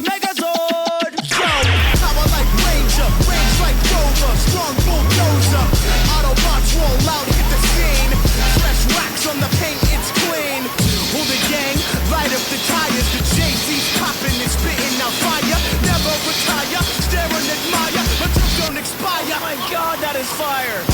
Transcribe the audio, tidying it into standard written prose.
Megazord. Yo, power like Ranger, range like Rover, strong bulldozer. Autobots roll out, hit the scene. Fresh wax on the paint, it's clean. Hold the gang, light up the tires. The JC's popping and spitting out fire. Never retire, stare and admire, but just don't expire. Oh my God, that is fire.